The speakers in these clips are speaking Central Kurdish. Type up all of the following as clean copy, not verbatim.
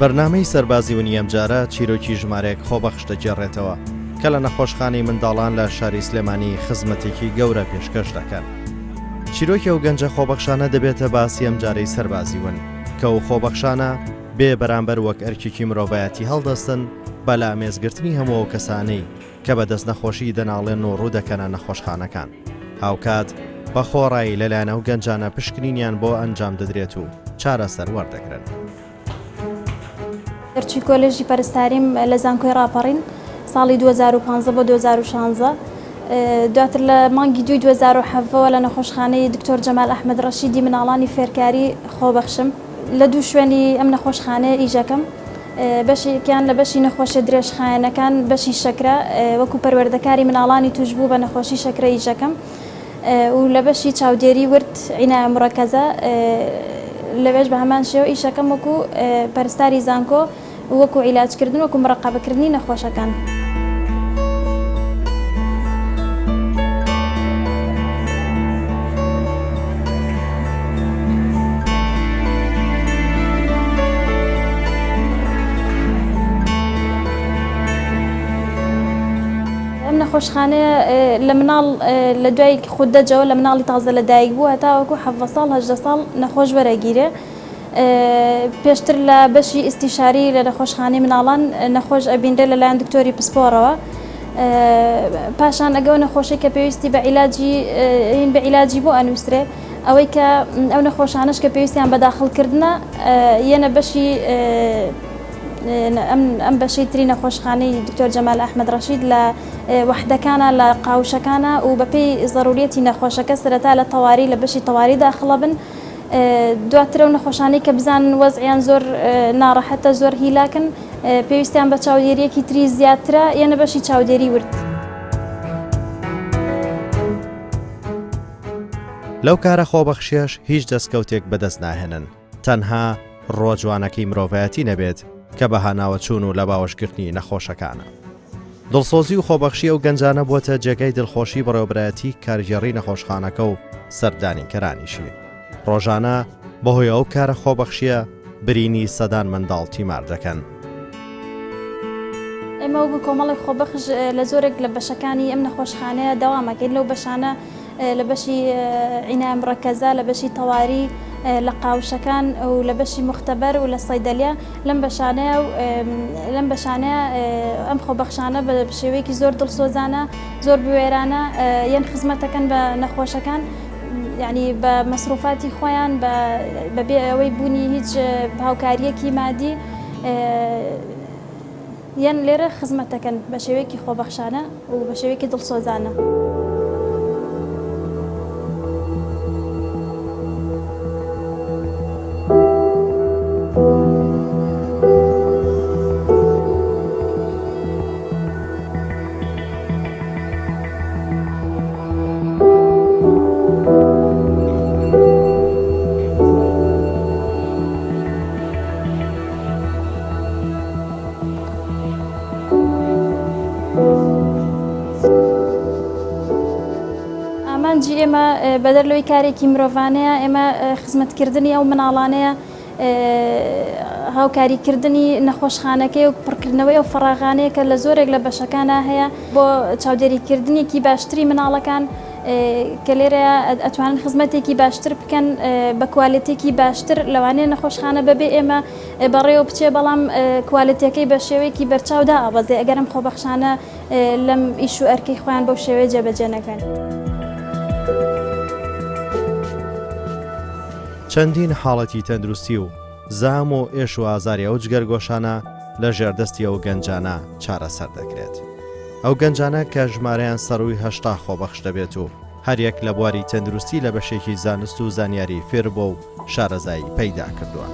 بەرنامەی سەربازی ونی ئەم جارە چیرۆکی ژمارەیەک خۆبەخش دەگێڕێتەوە کە لە نەخۆشخانەی منداڵان لە شاری سلێمانی خزمەتێکی گەورە پێشکەش دەکەن. چیرۆکی ئەو گەنجە خۆبەخشانە دەبێتە باسی ئەم جارەی سەربازی ون کە ئەو خۆبەخشانە بێ بەرامبەر وەک ئەرکێکی مرۆڤایەتی هەڵدەستن بە لامێزگرتنی هەموو ئەو کەسانەی کە بەدەست نەخۆشی دەناڵێن و ڕوودەکەنە نەخۆشخانەکان. هاوکات بە خۆڕایی لەلایەن ئەو گەنجانە پشکنینیان بۆ ئەنجام دەدرێت و چارەسەر وەردەگرن. ئەرچی کۆلێژی پەرستاریم لە زانکۆی ڕاپەڕین ساڵی 2015 بۆ 2016 دواتر لە مانگی 2007ەوە لە نەخۆشخانەی دکتۆر جەمال ئەحمەد ڕەشیدی مناڵانی فێرکاری خۆبەخشم لە دوو شوێنی ئەم نەخۆشخانەیە ئیژەکەم. بەشێکیان لە بەشی نەخۆشە درێژخایەنەکان بەشی شەکرە وەکو پەروەردەکاری مناڵانی توشبوو بە نەخۆشی شەکرە ئیژەکەم و لە بەشی چاودێری ورد عینایە مڕەکەزە لەوێش بە هەمان شێوە ئیشەکەم وەکو پەرستاری زانکۆ وەکو عیلاجکردن وەکو مڕەقەبەکردنی نەخۆشەکان. ئەم نەخۆشخانەیە لە مناڵ لە دوای خوددەجەوە لە مناڵی تازە لە دایک بوو هەتا وەکو 7 ساڵ 8 ساڵ نەخۆش وەرەگیرێ. پێشتر لە بەشی ئیستیشاری لە نەخۆشخانەی مناڵان نەخۆش ئەبینرێ لەلایەن دکتۆری پسپۆڕەوە. پاشان ئەگەو نەخۆشی کە پێویستی بە عیلاجی بۆ ئەنووسرێ ئەوەی کە ئەو نەخۆشانش کە پێویستیان بەداخڵکردنە یەنە بەشی ئەم بەشەی تری نەخۆشخانەی دکتۆر جەمال ئەحمەد ڕەشید لە وەحدەکانە لە قاوشەکانە و بەپێی ضرورەتی نەخۆشەکە سەرەتا لە تەواری لە بەشی تەواری داخڵە بن. دواترە و نەخۆشانەی کە بزانن وەزعیان زۆر ناڕەحەتە زۆر هیلاکن پێویستیان بە چاودێریەکی تری زیاترە یەنە بەشی چاودێری ورد. لەو کارە خۆبەخشیەش هیچ دەستکەوتێک بەدەست ناهێنن تەنها ڕۆجوانەکەی مرۆڤایەتی نەبێت کە بەهاناوە چوون و لە باوەشگرتنی نەخۆشەکانە. دڵسۆزی و خۆبەخشی ئەو گەنجانە بووەتە جێگەی دڵخۆشی بەڕێوەبرایەتی کارژێڕی نەخۆشخانەکە و سەردانیکەرانیشی. ڕۆژانە بەهۆی ئەو کارە خۆبەخشیە برینی سەدان منداڵ تیمار دەکەن. ئێمە وەکو کۆمەڵی خۆبەخش لە زۆرێک لە بەشەکانی ئەم نەخۆشخانەیە دەوامەکەین لەو بەشانە لە بەشی عینایە مڕەکەزە لە بەشی تەواری لە قاوشەکان و لە بەشی مختبەر و لە سەیدەلیا لەم بەشانەیە ئەم خۆبەخشانە بە شێوەیەکی زۆر دڵسۆزانە زۆر بوێرانە یەن خزمەتەکەن بە نەخۆشەکان یعنی بە مەسروفاتی خۆیان بەبێ ئەوەی بوونی هیچ هاوکاریەکی مادی یان لێرە خزمەتەکەن بە شێوەیەکی خۆبەخشانە و بە شێوەیەکی دڵسۆزانە. ئامانجی ئێمە بەدەرلەوەی کارێکی مرۆڤانەیە ئێمە خزمەتکردنی ئەو مناڵانەیە هاوکاریکردنی نەخۆشخانەکەی و پڕکردنەوەی ئەو فەراغانەیە کە لە زۆرێک لە بەشەکانە هەیە بۆ چاودێریکردنیەکی باشتری مناڵەکان کە لێرەیە ئەتوانن خزمەتێکی باشتر بکەن بە کوالیتێکی باشتر لەوانەیە نەخۆشخانە بەبێ ئێمە بەڕێوە بچێ بەڵام کوالیتەکەی بە شێوەیەکی بەرچاودا ئابەزێ ئەگەر ئەم خۆبەخشانە لەم ئیش و ئەرکەی خۆیان بەو شێوەیە جێبەجێ نەکەن. چەندین حاڵەتی تەندروستی و زام و ئێش و ئازاری ئەو جگەرگۆشانە لە ژێردەستی ئەو گەنجانە چارەسەر دەکرێت. ئەو گەنجانە کە ژمارەیان سەروی 80 خۆبەخش دەبێت و هەریەک لە بواری تەندروستی لە بەشێکی زانست و زانیاری فێربۆ و شارەزایی پەیدا کردووە.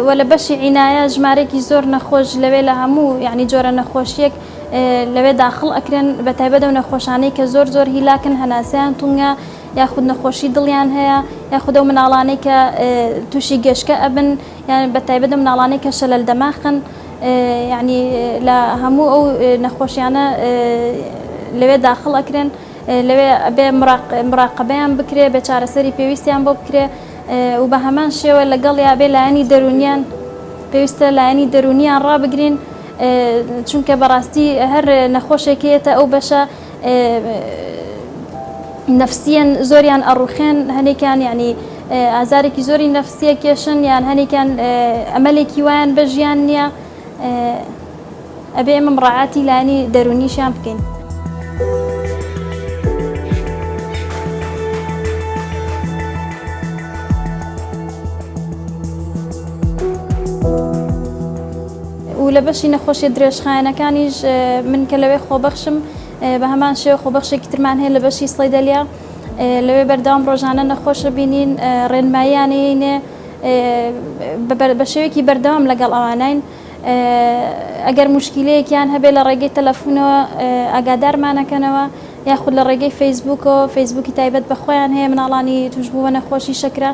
و لە بەشی عینایە ژمارەیەکی زۆر نەخۆش لەوێ لە هەموو یعنی جۆرە نەخۆشیەک لەوێ داخڵ ئەکرێن بە تایبەت ئەو نەخۆشانەی کە زۆر هیلاکن هەناسەیان تونگە یاخود نەخۆشی دڵیان هەیە یاخود ئەو مناڵانەی کە تووشی گەشتکە ئەبن یان بە تایبەت مناڵانەی کە شەلەل دەماخن یعنی لە هەموو ئەو نەخۆشیانە لەوێ داخڵ ئەکرێن لەوێ بێ مراقبەیان بکرێ بێ چارەسەری پێویستیان بۆ بکرێ و بە هەمان شێوە لەگەڵ یا بێ لایەنی دەرونیان پێویستە لایەنی دەرونیان ڕابگرین چونکە بەڕاستی هەر نەخۆشێکێتە ئەو بەشە نەفسیەن زۆریان ئەڕوخێن هەنێکیان ینی ئازارێکی زۆری نەفسیە کێشن یان هەنێکیان ئەمەلێکی وایان بە ژیان نییە ئەبێ ئێمە مڕاعاتی لایەنی دەرونیشیان بکەین. و لە بەشی نەخۆشیە درێژخایەنەکانیش من کە لەوێ خۆبەخشم بە هەمان شێوە خۆبەخشێکی ترمان هەیە لە بەشی سڵیدەلیا لەوێ بەردەوام ڕۆژانە نەخۆشە بینین ڕێنماییانێنێ بە شێوەیەکی بەردەوام لەگەڵ ئەوانین ئەگەر مشکلەیەکیان هەبێت لە ڕێگەی تەلەفۆنەوە ئاگادارمانەکەنەوە یاخود لە ڕێگەی فەیسبووکی تایبەت بە خۆیان هەیە مناڵانی توشبووە نەخۆشی شەکرە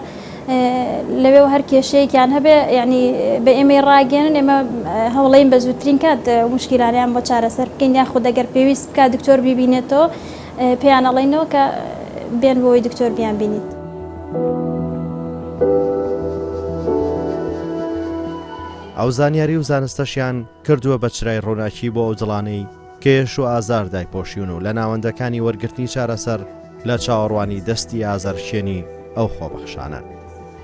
لەوێ و هەر کێشەیەکیان هەبێ ینی بە ئێمەی ڕاگەێنن ئێمە هەوڵەین بە زووترین کات مشکلانیان بۆ چارەسەر بکەین یاخود ئەگەر پێویست بکات دکتۆر بیبینێتەوە پێیان ئەڵێنەوە کە بێن بۆی دکتۆر بیان بینیت. ئەو زانیاری و زانستەشیان کردووە بە چرای ڕووناکی بۆ ئەو دڵانەی کێش و ئازار دایپۆشیون و لە ناوەندەکانی وەرگرتنی چارەسەر لە چاوەڕوانی دەستی ئازارشێنی ئەو خۆبەخشانە.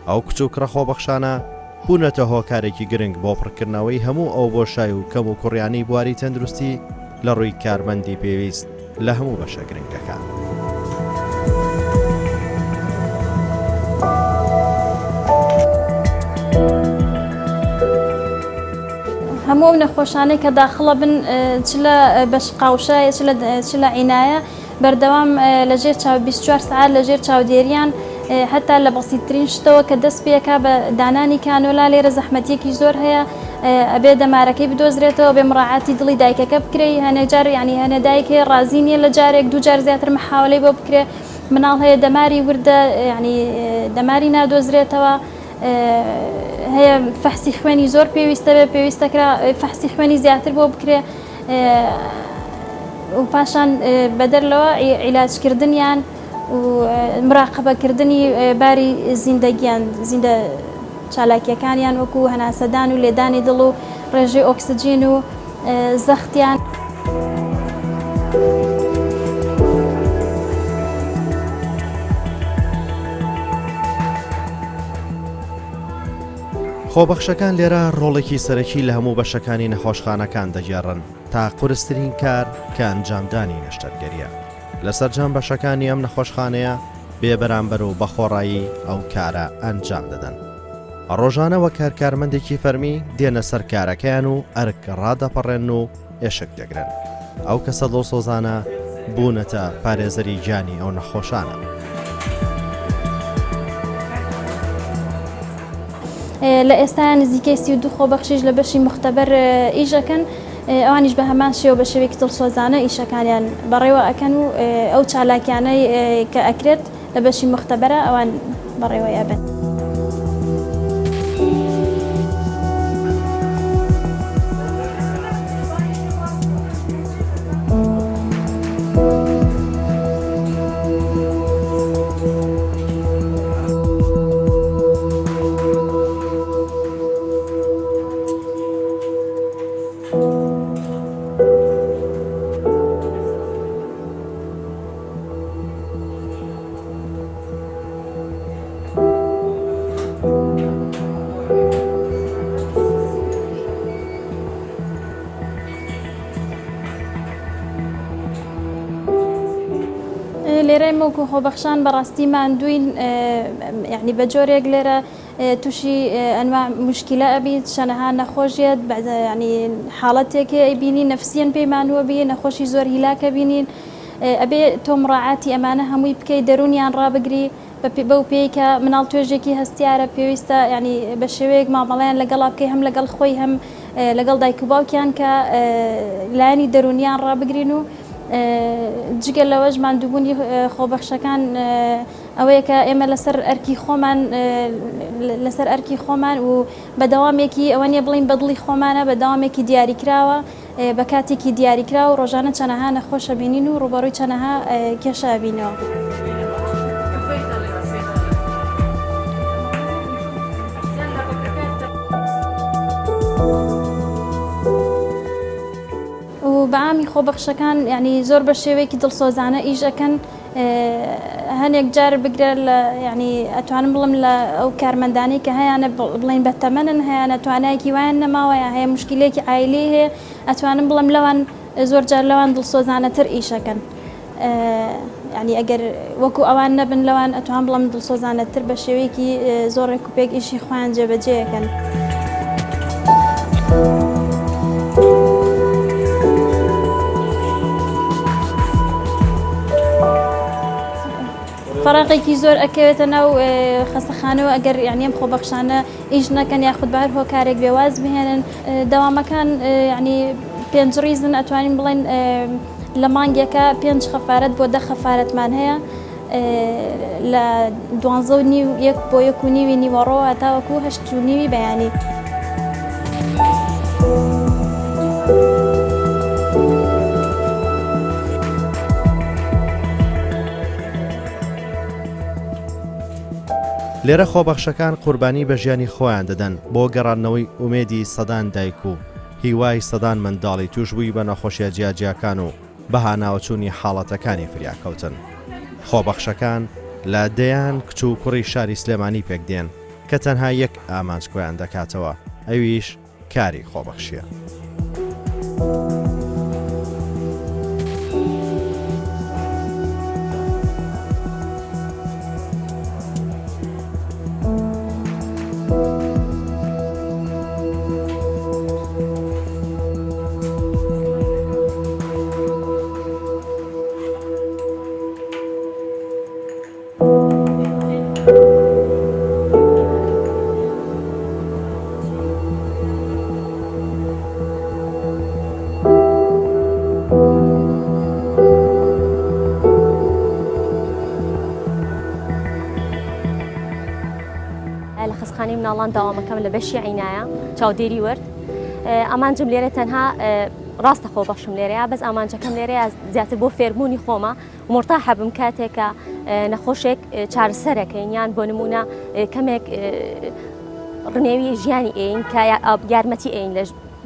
ئەو کچ و کرە خۆبەخشانە بوونەتە هۆکارێکی گرنگ بۆ پڕکردنەوەی هەموو ئەو بۆشای و کەم و کوڕیانی بواری تەندروستی لە ڕووی کارمەندی پێویست لە هەموو بەشە گرنگەکان. هەموو نەخۆشانەی کە داخڵە بن چ لە بەش قاوشایە چ لە عینایە بەردەوام لەژێر 24 ساعات لەژێر چاودێریان هەتا لە بەسیترین شتەوە کە دەست پێکا بە دانانی کانۆلا لێرە زەحمەتیەکی زۆر هەیە ئەبێ دەمارەکەی بدۆزرێتەوە بێ مڕاعاتی دڵی دایکەکە بکرێ هەنێجار ینی هەنێدایکێ ڕازی نیە لە جارێک دوو جار زیاتر محاولەی بۆ بکرێ مناڵ هەیە دەماری وردە ینی دەماری نادۆزرێتەوە هەیە فەحسی خوێنی زۆر پێویستە بێ پێویستەکرا فەحسی خوێنی زیاتر بۆ بکرێ و پاشان بەدەرلەوە عیلاجکردنیان و مراقبەکردنی باری زیندەگیان زیندە چالاکیەکانیان وەکو هەناسەدان و لێدانی دڵ و ڕێژەی ئۆکسجین و زەختیان. خۆبەخشەکان لێرە ڕۆڵێکی سەرەکی لە هەموو بەشەکانی نەخۆشخانەکان دەگێڕن تا قورسترین کار کە ئەنجامدانی نەشتەرگەریە لەسەرجام بەشەکانی ئەم نەخۆشخانەیە بێبەرامبەر و بەخۆڕایی ئەو کارە ئەنجام دەدەن. ڕۆژانە وە کارکارمەندێکی فەرمی دێنە سەر کارەکەیان و ئەرک ڕادەپەڕێن و ئێشک دەگرن. ئەو کەسە دڵسۆزانە بوونەتە پارێزەری گیانی ئەو نەخۆشانە. لە ئێستا نزیکەی 32 خۆبەخشیش لە بەشی مختبەر ئیژەکەن ئەوانیش بە هەمان شێوە بە شێوەیەکی دڵسۆزانە ئیشەکانیان بەڕێوە ئەکەن و ئەو چالاکیانەی کە ئەکرێت لە بەشی مختبەرە ئەوان بەڕێوە یابن. لێرەی مەوکو خۆبەخشان بەڕاستی ماندووین یعنی بە جۆرێک لێرە تووشی ئەنواع مشکلە ئەبیت شەنەها نەخۆشیێت ینی حاڵەتێکی ئەیبینی نەفسیەن پەیمانوە بێ نەخۆشی زۆر هیلاکە بینین ئەبێ تۆ مڕاعاتی ئەمانە هەمووی بکەی دەرونیان ڕابگری بەو پێی کە مناڵ توێژێکی هەستیارە پێویستە ینی بە شێوەیەک مامەڵیان لەگەڵا بکەی هەم لەگەڵ خۆی هەم لەگەڵ دایک و باوکیان کە لایەنی دەرونیان ڕابگرین و جگە لەوەش ماندووبوونی خۆبەخشەکان ئەوەیە کە ئێمە لەسەر ئەرکی خۆمان و بەدەوامێکی ئەوە نیە بڵین بەدڵی خۆمانە بەدەوامێکی دیاریکراوە بە کاتێکی دیاریکرا و ڕۆژانە چەنەها نەخۆشە بینین و ڕوبەڕووی چەنەها کێشە بینەوە. بەعامی خۆبەخشەکان ینی زۆر بە شێوەیەکی دڵسۆزانە ئیش ئەەکەن هەنێک جار بگرێت لە ینی ئەتوانم بڵم لە ئەو کارمەندانی کە هەیەە بڵین بەتەمەنن هەیە توانایەکی وایان نەماوەیە هەیە مشکلێکی عیلی هەیە ئەتوانم بڵم لەوان زۆر جار لەوان دڵسۆزانەتر ئیشەکەن ینی ئەگەر وەکو ئەوان نەبن لەوان ئەتوان بڵم دڵسۆزانەتر بە شێوەیەکی زۆر کوپێک ئیشی خۆیان جێبەجێەکەن. فراقێکی زۆر ئەکەوێتە ناو خەستەخانەوە ئەگەر یعنیم خۆبەخشانە ئیش نەکەن یاخود بەهر هۆکارێک بێواز بهێنن دەوامەکان ینی 5 ریزن ئەتوانین بڵێن لە مانگێکە 5 خەفارەت بۆ 10 خەفارەتمان هەیە لە 12.5 بۆ 1.5 نیوەڕۆ هەتاوەکو 8.5 بەیانی. لێرە خۆبەخشەکان قوربانی بە ژیانی خۆیان دەدەن بۆ گەڕانەوەی ئومێدی سەدان دایک و هیوای سەدان منداڵی توشبووی بە نەخۆشیە جیاجیاکان و بەهاناوچوونی حاڵەتەکانی فریاکەوتن. خۆبەخشەکان لە دەیان کچ و کوڕی شاری سلێمانی پێکدێن کە تەنها یەک ئامانج کۆیان دەکاتەوە ئەویش کاری خۆبەخشیە. لە خەستەخانەی مناڵان داوامەکەم لە بەشی عینایە چاودێری ورد ئامانجم لێرە تەنها ڕاستە خۆبەخشم لێرەیە بەس ئامانجەکەم لێرەیە زیاتر بۆ فێربوونی خۆمە و مرتاحە بم کاتێکە نەخۆشێک چارەسەرەکەین یان بۆ نمونە کەمێک ڕنێوی ژیانی ئێین کە یارمەتی ئێین لە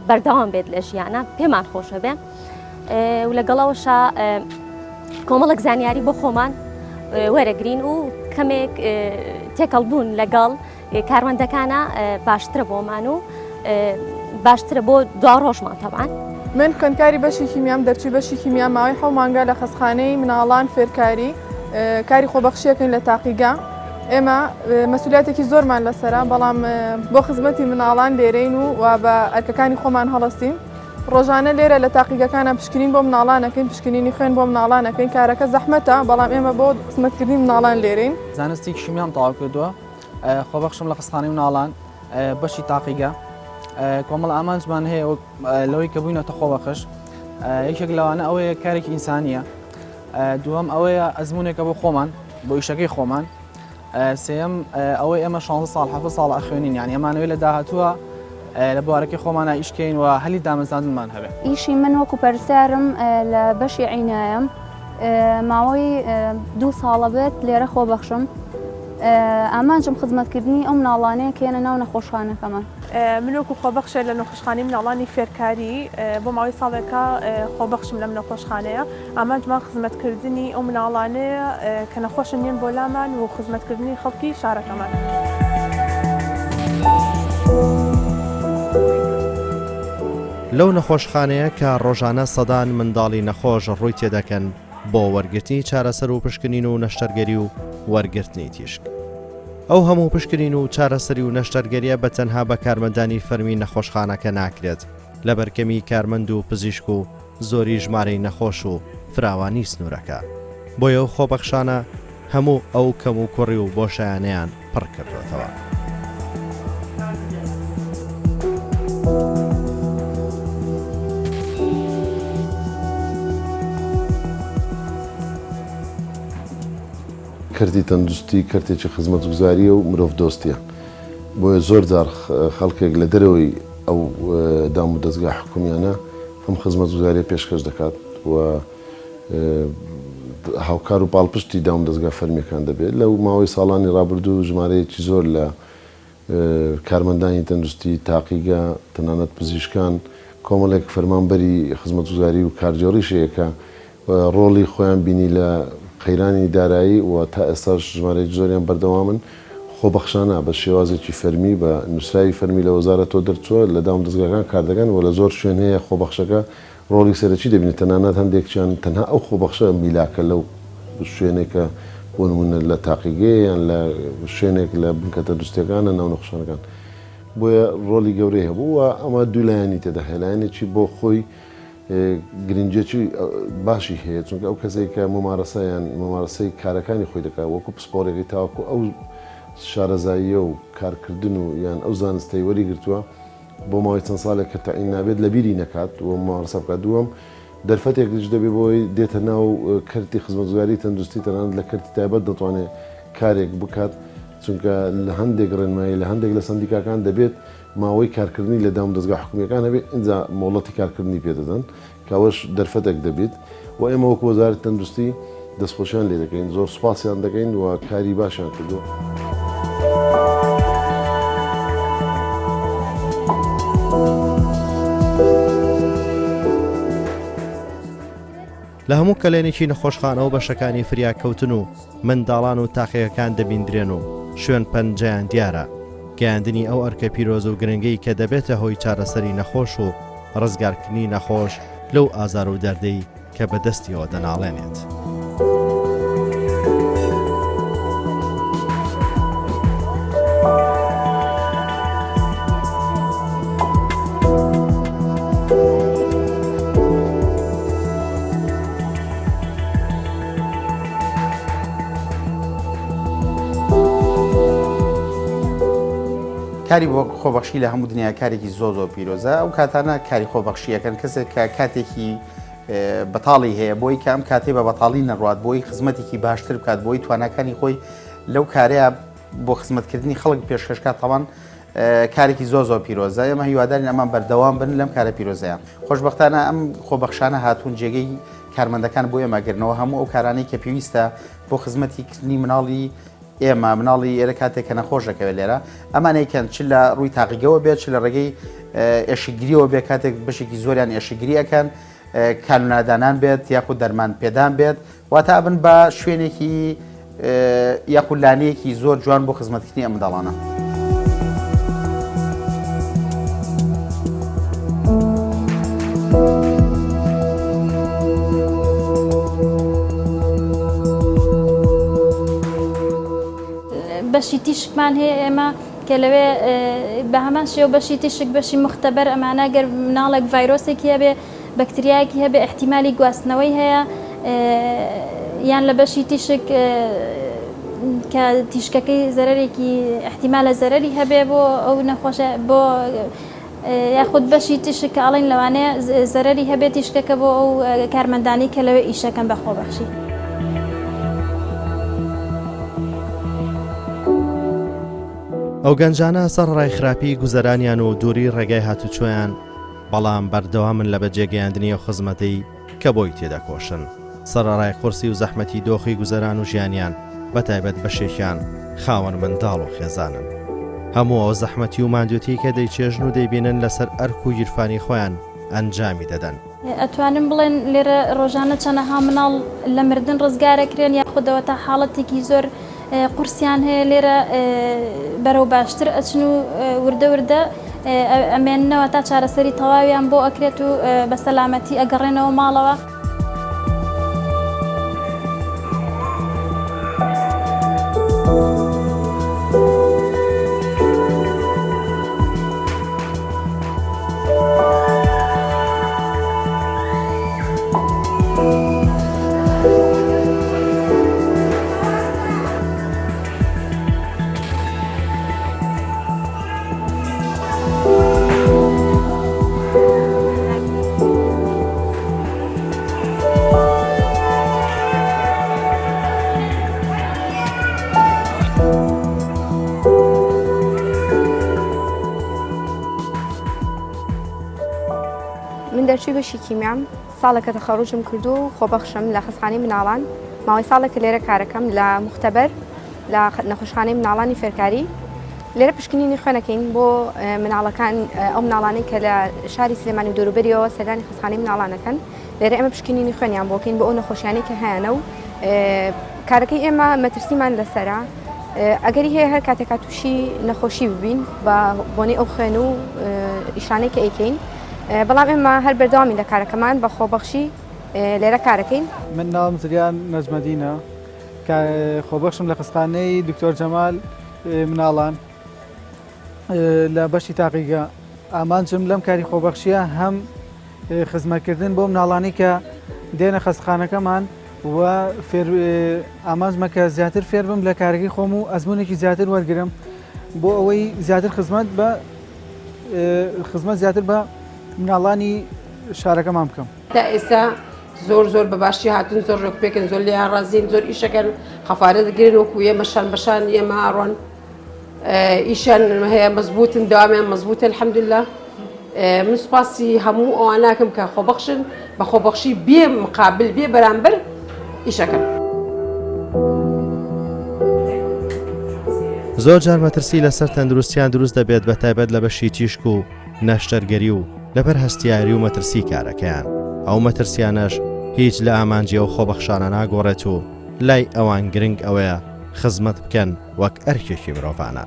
بەردەوام بێت لە ژیانە پێمان خۆشە بێ و لەگەڵەوەشە کۆمەڵک زانیاری بۆ خۆمان وەرەگرین و کەمێک تێکەڵبوون لەگەڵ کارمەندەکانە باشترە بۆمان و باشترە بۆ دوا ڕۆژمان تەبعاً. من خوێندکاری بەشی کیمیام دەرچووی بەشی کیمیا ماوەی 7 مانگە لە خەستەخانەی مناڵان فێرکاری کاری خۆبەخشیەکەین لە تاقیگا. ئێمە مەسئولیاتێکی زۆرمان لەسەرا بەڵام بۆ خزمەتی مناڵان لێرەین و بە ئەرکەکانی خۆمان هەڵەستین. ڕۆژانە لێرە لە تاقیگەکانە پشکنین بۆ مناڵانەکەین پشکنینی خوێن بۆ مناڵانەکەین کارەکە زەحمەتە بەڵام ئێمە بۆ خزمەتکردنی مناڵان لێرەین. زانستی کیمیام تەواو کردووە خۆبەخشم لە خەستەخانەی مناڵان بەشی تاقیگا کۆمەڵ ئامانجمان هەیە لەوەی کە بووینەتە خۆبەخش یەکێک لەوانە ئەوەیە کارێکی ئینسانیە دووەم ئەوەیە ئەزمونێکە بۆ خۆمان بۆ ئیشەکەی خۆمان سێم ئەوەی ئێمە 16 ساڵ 7 ساڵ ئەخوێنین یعنی ئەمانەوەی لە داهاتووە لە بوارەکەی خۆمانە ئیشکەین و هەلی دامەزاندنمان هەبێ. ئیشی من وەکو پەرستارم لە بەشی عینایەم ماوەی 2 ساڵە بێت لێرە خۆبەخشم ئامانجم خزمەتکردنی ئەو مناڵانەیە کێنە ناو نەخۆشخانەکەمان. من وەکو خۆبەخشە لە نەخۆشخانەی مناڵانی فێرکاری بۆ ماوەی ساڵێکە خۆبەخشم لەم نەخۆشخانەیە ئامانجمان خزمەتکردنی ئەو مناڵانەیە کە نەخۆشن نیان بۆ لامان و خزمەتکردنی خەڵکی شارەکەمان. لەو نەخۆشخانەیە کە ڕۆژانە سەدان منداڵی نەخۆش ڕووی تێدەکەن بۆ وەرگرتنی چارەسەر و پشکنین و نەشتەرگەری و وەرگرتنی تیشک. ئەو هەموو پشکنین و چارەسەری و نەشتەرگەریە بە تەنها بە کارمەندانی فەرمی نەخۆشخانەکە ناکرێت لە بەرکەمی کارمەند و پزیشک و زۆری ژمارەی نەخۆش و فراوانی سنوورەکە. بۆیە ئەو خۆبەخشانە هەموو ئەو کەم و کوڕی و بۆشایانەیان پڕ کردوێتەوە. کەرتی تەندروستی کەرتێکی خزمەتگوزاریە و مرۆڤ دۆستیە بۆیە زۆر جار خەڵکێک لە دەرەوەی ئەو دام و دەستگا حکومیانە ئەم خزمەتگوزاریە پێشکەش دەکات و هاوکار و پاڵپشتی دام دەستگا فەرمیەکان دەبێت لەو ماوەی ساڵانی ڕابردوو ژمارەیەکی زۆر لە کارمەندانی تەندروستی تاقیگا تەنانەت پزیشکان کۆمەڵێک فەرمانبەری خزمەتگوزاری و کارجێڕیشەیەکە ڕۆڵی خۆیان بینی لە قەیرانی دارایی و تا ئێستاش ژمارەیەکی زۆریان بەردەوامن خۆبەخشانە بە شێوازێکی فەرمی بە نووسراوی فەرمی لە وەزارەتەوە دەرچووە لە دام دەستگاکان کار دەکەن و لە زۆر شوێن هەیە خۆبەخشەکە ڕۆڵی سەرەکی دەبینێت تەنانەت هەندێکیان تەنها ئەو خۆبەخشە میلاکە لەو شوێنێکە بۆ نمونە لە تاقیگەیە یان لە شوێنێک لە بنکە تەندروستیەکانە ناو نەخۆشخانەکان بۆیە ڕۆلی گەورەی هەبوو و ئەمە دوولایانی تێدا هێلایەنێکی بۆ خۆی گرنگجێکی باشی هەیە چونکە ئەو کەسێک کە ممارەسەیان ممارەسەی کارەکانی خۆی دەکات وەکو پسپۆرێکی تاوەکو ئەو شارەزاییە و کارکردن و یان ئەو زانستەی وەری گرتووە بۆ ماوەی چەند ساڵێک کە تەعین نابێت لە بیری نەکات و ممارەسە بکات دووەم دەرفەتێکش دەبێت بۆی دێتە ناو کەرتی خزمەتگوزاری تەندروستی تەنانەت لە کەرتی تایبەت دەتوانێت کارێک بکات چونکە لە هەندێک ڕێنمایی لە هەندێک لە سندیکاکان دەبێت ماوەی کارکردنی لە دام دەستگا حکومیەکان هەبێت اینجا مۆڵەتی کارکردنی پێدەدەن کاوەش دەرفەتێک دەبێت و ئێمە وەکو وەزارەتی تەندروستی دەستخۆشیان لێ دەکەین زۆر سوپاسیان دەکەین و کاری باشیان کردووە. لە هەموو کەلێنێکی نەخۆشخانەوە بەشەکانی فریاکەوتن و منداڵان و تاقیەکان دەبیندرێن و شوێن پەنجەیان دیارە گەیاندنی ئەو ئەرکە پیرۆز و گرنگەی کە دەبێتە هۆی چارەسەری نەخۆش و ڕزگارکردنی نەخۆش لەو ئازار و دەردەی کە بەدەستیەوە دەناڵێنێت. کاری بۆ خۆبەخشی لە هەموو دنیا کارێکی زۆ پیرۆزە ئەو کاتانە کاری خۆبەخشیەکەن کەسێک کە کاتێکی بەتاڵی هەیە بۆی کە ئەم کاتێ بە بەتاڵی نەڕات بۆی خزمەتێکی باشتر بکات بۆی توانەکانی خۆی لەو کارەیە بۆ خزمەتکردنی خەڵک پێشکەشکات تاوان کارێکی زۆ پیرۆزە ئێمە هیوادارین ئەمان بەردەوام بن لەم کارە پیرۆزەیە خۆشبەختانە ئەم خۆبەخشانە هاتوون جێگەی کارمەندەکان بۆ ئێمەگرنەوە هەموو ئەو کارانەی کە پێویستە بۆ خزمەتیکردنی مناڵی ئێمە مناڵی ئێرە کاتێک کە نەخۆش دەکەوێت لێرە ئەمانەیەکەن چ لە ڕووی تاقیگەوە بێت چ لە ڕێگەی ئێشیگریەوە بێت کاتێک بەشێکی زۆریان ئێشیگریەکەن کانونادانان بێت یاخود دەرمان پێدان بێت واتە بن بە شوێنێکی یاخولانەیەکی زۆر جوان بۆ خزمەتکردنی ئەم منداڵانە. بەشی تیشکمان هەیە ئێمە کە لەوێ بە هەمان شێوە بەشی تیشک بەشی مختبەر ئەمانە گەر مناڵێک ڤایرۆسێکی هەبێ بەکتریایەکی هەبێ احتیمالی گواستنەوەی هەیە یان لە بەشی تیشک کە تیشکەکەی زەرەرێکی احتیمالە زەرەری هەبێ بۆ ئەو نەخۆشە بۆ یاخود بەشی تیشک کە ئەڵێن لەوانەیە زەرەری هەبێت تیشکەکە بۆ ئەو کارمەندانی کە لەوێ ئیشەکەن بە خۆبەخشی. ئەو گەنجانە سەرڕای خراپی گوزەرانیان و دووری ڕێگای هاتوچۆیان بەڵام بەردەوامن لە بەجێگەیاندنی و خزمەتەی کە بۆی تێدەکۆشن سەرڕای قورسی و زەحمەتی دۆخی گوزەران و ژیانیان بەتایبەت بەشێکیان خاوەن منداڵ و خێزانن هەموو ئەو زەحمەتی و ماندوێتی کە دەیچێژن و دەیبێنن لەسەر ئەرک و گیرفانی خۆیان ئەنجامی دەدەن. ئەتوانم بڵێن لێرە ڕۆژانە چەندەها مناڵ لە مردن ڕزگارەکرێن یاخودەوە تا حاڵەتێکی زۆر قورسیان هەیە لێرە بەرەو باشتر ئەچن و وردە وردە ئەمێننەوە تا چارەسەری تەواویان بۆ ئەکرێت و بە سەلامەتی ئەگەڕێنەوە ماڵەوە. من دەرچووی بەشی کیمیام ساڵێکە تەخەڕوجم کرد و خۆبەخشم لە خستخانەی مناڵان ماوەی ساڵێکە لێرە کارەکەم لە مختبەر لە نەخۆشخانەی مناڵانی فێرکاری لێرە پشکنینی خوێنەکەین بۆ مناڵەکان ئەو مناڵانەی کە لە شاری سلێمانی و دەوروبەریەوە سەردانی خستخانەی مناڵانەکەن لێرە ئێمە پشکنینی خوێنیان بۆکەین بۆ ئەو نەخۆشیانەی کە هەیەنە و کارەکەی ئێمە مەترسیمان لەسەرە ئەگەری هەیە هەر کاتێکا تووشی نەخۆشی ببین بە بۆنی ئەو خوێن و ئیشانەی کە ئەیکەین بەڵام ئێمە هەر بەردەوامی لە کارەکەمان بە خۆبەخشی لێرە کارەکەین. من ناوم زریان نەجمەدینە خۆبەخشم لە خستخانەی دکتۆر جەمال مناڵان لە بەشی تاقیگە ئامانجم لەم کاری خۆبەخشیە هەم خزمەتکردن بۆ مناڵانی کە دێنە خستخانەکەمان و ئامانجمە کە زیاتر فێر بم لە کارەکەی خۆم و ئەزمونێکی زیاتر وەرگرم بۆ ئەوەی زیاتر خزمەت زیاتر بە مناڵانی شارەکەمان بکەم. تا ئێستا زۆر بە باشی هاتون زۆر ڕێکپێکن زۆر لیان ڕازین زۆر ئیشەکەن خەفارە دەگرن وەکو ئێمەشان بەشان ئێمە ئاڕۆن ئیشان هەیە مەزبوطن داوامیان مەزبوطە الحەمدولله. من سوپاسی هەموو ئەواناکەم کە خۆبەخشن بە خۆبەخشی بێ مقابل بێ بەرامبەر ئیشەکەن. زۆر جار مەترسی لەسەر تەندروستیان دروست دەبێت بە تایبەت لە بەشی تیشک و نەشتەرگەری و لەبەر هەستیاری و مەترسی کارەکەیان ئەو مەترسیانەش هیچ لە ئامانجی و خۆبەخشانە ناگۆڕێت و لای ئەوان گرنگ ئەوەیە خزمەت بکەن وەک ئەرکێکی مرۆڤانە.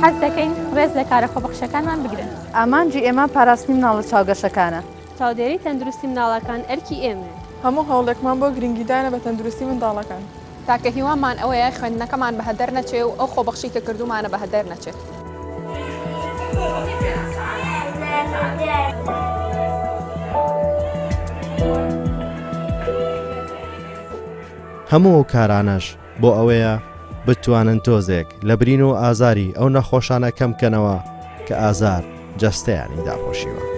حەز دەکەین ڕێز لە کارە خۆبەخشەکانمان بگرن. ئامانجی ئێمە پاراستنی مناڵە چاوگەشەکانە. چاودێری تەندروستی مناڵەکان ئەرکی ئێمە. هەموو هەوڵێکمان بۆ گرنگیدانە بە تەندروستی منداڵەکان. تاکە هیوامان ئەوەیە خوێندنەکەمان بە هەدەر نەچێ و ئەو خۆبەخشی کە کردومانە بە هەدەر نەچێت. هەموو ئەو کارانەش بۆ ئەوەیە بتوانن تۆزێک لە برین و ئازاری ئەو نەخۆشانە کەم بکەنەوە کە ئازار جەستەیانی داپۆشیوە.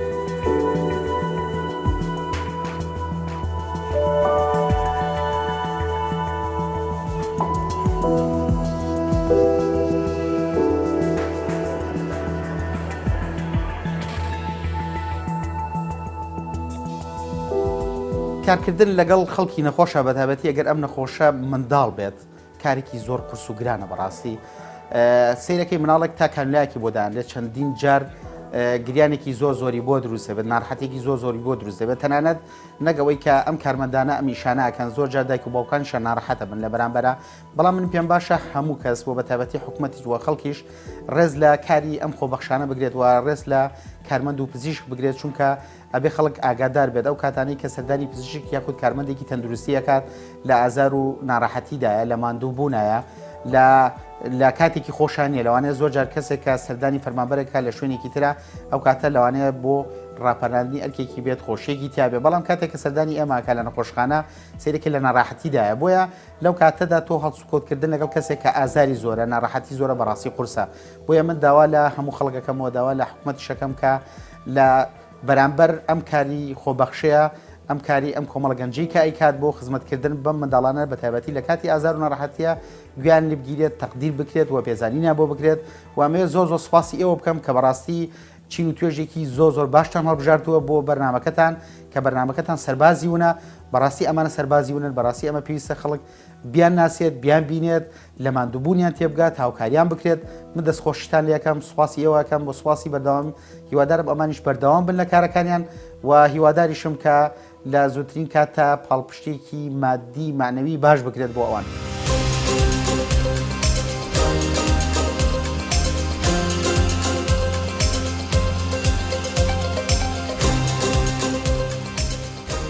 کارکردن لەگەڵ خەڵکی نەخۆشە بەتابەتی ئەگەر ئەم نەخۆشە منداڵ بێت کارێکی زۆر قورس و گرانە بەڕاستی سیرەکەی مناڵێک تا کانولایەکی بۆدان لێ چەندین جار گریانێکی زۆری بۆ دروست بێت ناڕەحەتێکی زۆری بۆ دروست دەبێت تەنانەت نەگەوەی کە ئەم کارمەندانە ئەم ئیشانەکەن زۆر جار دایک و باوکانشان ناڕەحەتە بن لە بەرامبەرە بەڵام من پێم باشە هەموو کەس بۆ بەتابەتی حکوومەتی وە خەڵکیش ڕێز لە کاری ئەم خۆبەخشانە بگرێت و ڕێز لە کارمەند و پزیشک بگرێت چونکە ئەبێ خەڵک ئاگادار بێت ئەو کاتانەی کە سەردانی پزیشک یاخود کارمەندێکی تەندروستیەکات لە ئازار و ناڕەحەتیدایە لە ماندوو بوونایە لە کاتێکی خۆشانیە لەوانەیە زۆر جار کەسێک کە سەردانی فەرمانبەرێکە لە شوێنێکی ترە ئەو کاتە لەوانەیە بۆ ڕاپەڕاندنی ئەرکێکی بێت خۆشیێکی تیاابێ بەڵام کاتێک کە سەردانی ئێماکە لە نەخۆشخانە سیرێکی لە ناڕاحەتیدایە بۆیە لەو کاتەدا تۆ هەڵسوکۆتکردن لەگەڵ کەسێک کە ئازاری زۆرە ناڕاحەتی زۆرە بەڕاستی قورسە بۆیە من داوا لە هەموو خەڵکەکەمەوە داوا لە حکوومەت شەکەم کە لە بەرامبەر ئەم کاری خۆبەخشەیە ئەم کاری ئەم کۆمەڵە گەنجی کە ئەیکات بۆ خزمەتکردن بەم منداڵانە بە تایبەتی لە کاتی ئازار و ناڕەحەتیە گویان لێ بگیرێت تەقدیر بکرێت و پێزانینە بۆ بکرێت وامێ زۆر سوپاسی ئێوە بکەم کە بەڕاستی چین و توێژێکی زۆر باشتان هەڵبژاردووە بۆ بەرنمەکەتان کە بەرنمەکەتان سەربازی وونە بەڕاستی ئەمانە سەربازی ونن بەڕاستی ئەمە پێویستە خەڵک بیان ناسێت بیان بینێت لە ماندووبوونیان تێبگات هاوکاریان بکرێت من دەستخۆشتان لەکەم سوپاسی ئێوەکەم بۆ سوپاسی بەردەوام هیوادارم ئەمانیش بەردەوام بن لە کارەکانیان و هیواداریشم کە لە زووترین کاتە پاڵپشتێکی مادی معنەوی باش بکرێت بۆ ئەوان.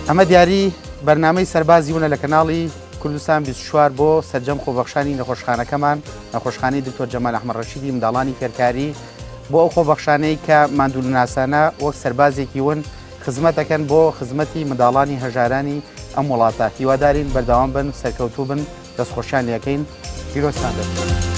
ئەمە دیاری بەرنامەی سەربازی وونە لە کەناڵی کوردستان 24 بۆ سەرجەم خۆبەخشانی نەخۆشخانەکەمان نەخۆشخانەی دکتۆر جەمال ئەحمەد ڕەشیدی منداڵانی فێرکاری بۆ ئەو خۆبەخشانەی کە ماندوولناسانە وەک سەربازێکی ون خزمەت دەکەن بۆ خزمەتی منداڵانی هەژارانی ئەم وڵاتە هیوادارین بەردەوام بن سەرکەوتوو بن دەستخۆشیان یەکەین پیرۆزتان دەبێت.